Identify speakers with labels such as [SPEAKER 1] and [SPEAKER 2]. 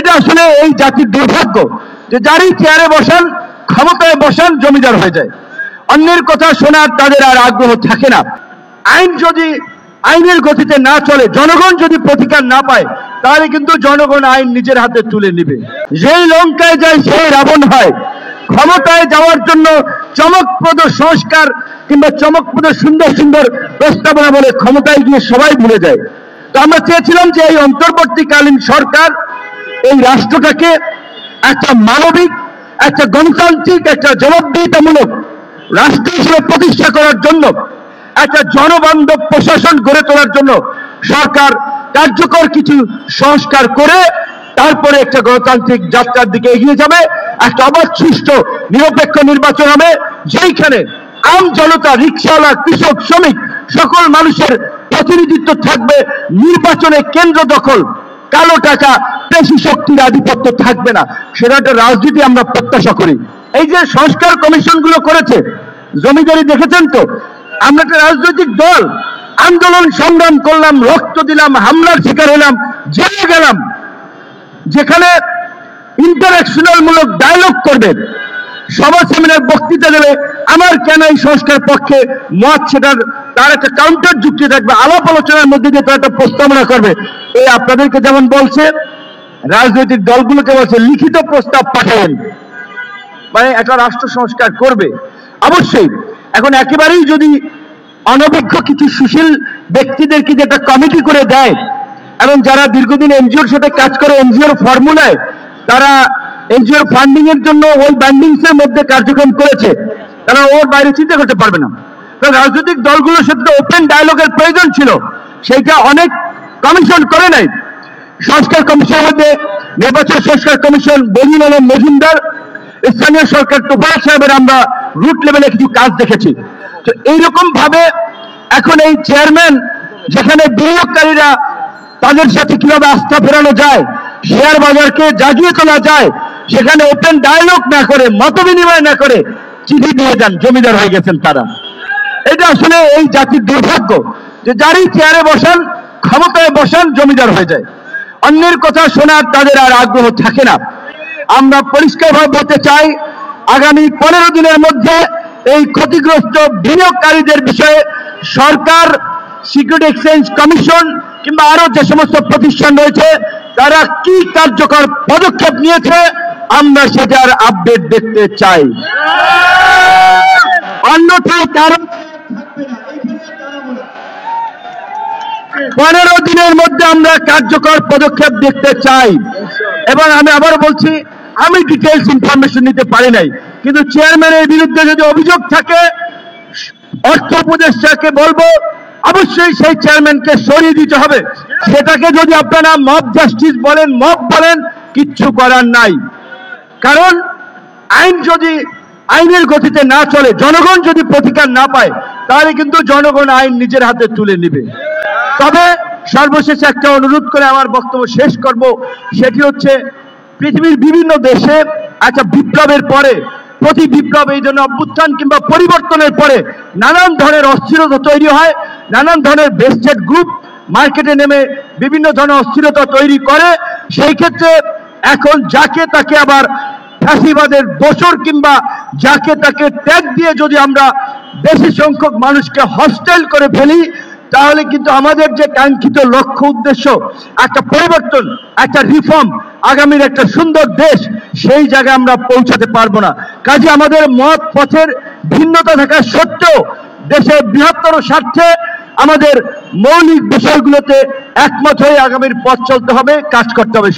[SPEAKER 1] এটা আসলে এই জাতির দুর্ভাগ্য যে যারই চেয়ারে বসান, ক্ষমতায় বসান, জমিদার হয়ে যায়। অন্যের কথা শোনার তাদের আর আগ্রহ থাকে না। আইন যদি আইনের গতিতে না চলে, জনগণ যদি প্রতিকার না পায়, তাহলে কিন্তু জনগণ আইন নিজের হাতে তুলে নেবে। যেই লঙ্কায় যায় সেই রাবণ হয়। ক্ষমতায় যাওয়ার জন্য চমকপ্রদ সংস্কার কিংবা চমকপ্রদ সুন্দর সুন্দর প্রস্তাবনা বলে ক্ষমতায় গিয়ে সবাই ভুলে যায়। তো আমরা চেয়েছিলাম যে এই অন্তর্বর্তীকালীন সরকার এই রাষ্ট্রটাকে একটা মানবিক, একটা গণতান্ত্রিক, একটা জবাবদিহিতামূলক রাষ্ট্র হিসেবে প্রতিষ্ঠা করার জন্য, একটা জনবান্ধব প্রশাসন গড়ে তোলার জন্য সরকার কার্যকর কিছু সংস্কার করে তারপরে একটা গণতান্ত্রিক যাত্রার দিকে এগিয়ে যাবে। একটা অবাধ, সুষ্ঠু, নিরপেক্ষ নির্বাচন হবে, যেইখানে আম জনতা, রিকশাওয়ালা, কৃষক, শ্রমিক সকল মানুষের প্রতিনিধিত্ব থাকবে। নির্বাচনে কেন্দ্র দখল, কালো টাকা, পেশি শক্তির আধিপত্য থাকবে না। সেটা একটা রাজনীতি আমরা প্রত্যাশা করি। এই যে সংস্কার কমিশনগুলো করেছে, জমিদারি দেখেছেন তো। আমরা একটা রাজনৈতিক দল, আন্দোলন সংগ্রাম করলাম, রক্ত দিলাম, হামলার শিকার হলাম, জেলে গেলাম। যেখানে ইন্টারাকশনাল মূলক ডায়লগ করবে, সভা সেমিনার বক্তৃতা দেবে, আমার কেন এই সংস্কার পক্ষে মত, সেটার তার একটা কাউন্টার যুক্তি থাকবে, আলাপ আলোচনার মধ্যে দিয়ে তার একটা প্রস্তাবনা করবে। এই আপনাদেরকে যেমন বলছে, রাজনৈতিক দলগুলোকে বলছে লিখিত প্রস্তাব পাঠাবেন, মানে একটা রাষ্ট্র সংস্কার করবে। অবশ্যই এখন একেবারেই যদি অনভিজ্ঞ কিছু সুশীল ব্যক্তিদেরকে যে একটা কমিটি করে দেয়, এবং যারা দীর্ঘদিন এনজিওর সাথে কাজ করে, এনজিওর ফর্মুলায় তারা এনজিওর ফান্ডিং এর জন্য ওই ব্যান্ডিংস এর মধ্যে কার্যক্রম করেছে, তারা ওর বাইরে চিন্তা করতে পারবে না। কারণ রাজনৈতিক দলগুলোর সাথে ওপেন ডায়ালগের প্রয়োজন ছিল, সেইটা অনেক কমিশন করে নাই। সংস্কার কমিশনের মধ্যে নির্বাচন সংস্কার কমিশন, বলিন আলম মজুমদার, স্থানীয় সরকার তোফায়েল সাহেবের আমরা রুট লেভেলে কিছু কাজ দেখেছি। তো এইরকম ভাবে এখন এই চেয়ারম্যান, যেখানে বিনিয়োগকারীরা তাদের সাথে কিভাবে আস্থা ফেরানো যায়, শেয়ার বাজারকে জাগিয়ে তোলা যায়, সেখানে ওপেন ডায়ালগ না করে, মত বিনিময় না করে চিঠি দিয়ে যান, জমিদার হয়ে গেছেন তারা। এটা আসলে এই জাতির দুর্ভাগ্য যে যারই চেয়ারে বসান, ক্ষমতায় বসান, জমিদার হয়ে যায়। অন্যের কথা শোনার তাদের আর আগ্রহ থাকে না। আমরা পরিষ্কারভাবে বলতে চাই, আগামী 15 দিনের মধ্যে এই ক্ষতিগ্রস্ত বিনিয়োগকারীদের বিষয়ে সরকার, সিকিউরিটি এক্সচেঞ্জ কমিশন কিংবা আরো যে সমস্ত প্রতিষ্ঠান রয়েছে, তারা কি কার্যকর পদক্ষেপ নিয়েছে আমরা সেটার আপডেট দেখতে চাই। অন্যথায় কারণ 15 দিনের মধ্যে আমরা কার্যকর পদক্ষেপ দেখতে চাই। এবং আমি আবার বলছি, আমি ডিটেইলস ইনফরমেশন নিতে পারি নাই, কিন্তু চেয়ারম্যানের বিরুদ্ধে যদি অভিযোগ থাকে, অর্থ উপদেষ্টাকে বলবো অবশ্যই সেই চেয়ারম্যানকে সরিয়ে দিতে হবে। সেটাকে যদি আপনারা মব জাস্টিস বলেন, মব বলেন, কিচ্ছু করার নাই। কারণ আইন যদি আইনের গতিতে না চলে, জনগণ যদি প্রতিকার না পায়, তাহলে কিন্তু জনগণ আইন নিজের হাতে তুলে নেবে। তবে সর্বশেষ একটা অনুরোধ করে আমার বক্তব্য শেষ করব, সেটি হচ্ছে পৃথিবীর বিভিন্ন দেশে একটা বিপ্লবের পরে, প্রতি বিপ্লব, এই জন্য অভ্যুত্থান কিংবা পরিবর্তনের পরে নানান ধরনের অস্থিরতা তৈরি হয়, নানান ধরনের বেস্টেড গ্রুপ মার্কেটে নেমে বিভিন্ন ধরনের অস্থিরতা তৈরি করে। সেই ক্ষেত্রে এখন যাকে তাকে আবার ফ্যাসিবাদের দোসর কিংবা যাকে তাকে ট্যাগ দিয়ে যদি আমরা বেশি সংখ্যক মানুষকে হস্টাইল করে ফেলি, তাহলে কিন্তু আমাদের যে কাঙ্ক্ষিত লক্ষ্য উদ্দেশ্য, একটা পরিবর্তন, একটা রিফর্ম, আগামীর একটা সুন্দর দেশ, সেই জায়গায় আমরা পৌঁছাতে পারবো না। কাজে আমাদের মত পথের ভিন্নতা থাকা সত্ত্বেও দেশের বৃহত্তর স্বার্থে আমাদের মৌলিক বিষয়গুলোতে একমত হয়ে আগামীর পথ চলতে হবে, কাজ করতে হবে।